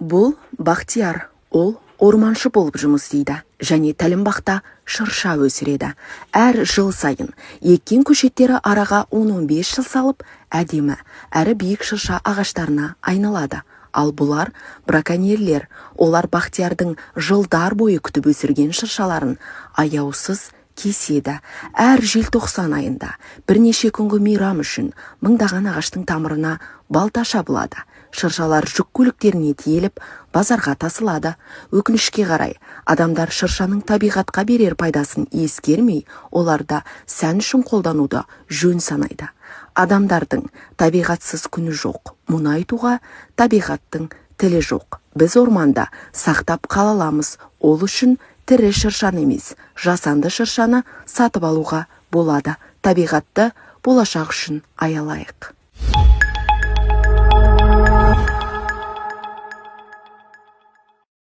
Бұл Бақтияр, ол орманшы болып жұмыс істейді және тәлімбақта шырша өсіреді. Әр жыл сайын еккен көшеттері араға 10-15 жыл салып, әдемі әрі биік шырша ағаштарына айналады. Ал бұлар браконьерлер, олар Бақтиярдың жылдар бойы күтіп өсірген шыршаларын аяусыз кеседі. Әр желтоқсан айында бірнеше күнгі мейрам үшін мыңдаған ағаштың тамырына балта шабылады. Шыршалар жүк көліктеріне тиеліп, базарға тасылады. Өкінішке қарай, адамдар шыршаның табиғатқа берер пайдасын ескермей, оларда сән үшін қолдануды жөн санайды. Адамдардың табиғатсыз күні жоқ. Мұны айтуға табиғаттың тілі жоқ. Біз орманда сақтап қала аламыз. Ол үшін тірі шыршаны емес, жасанды шыршаны сатып алуға болады. Табиғатты болашақ үшін аялайық.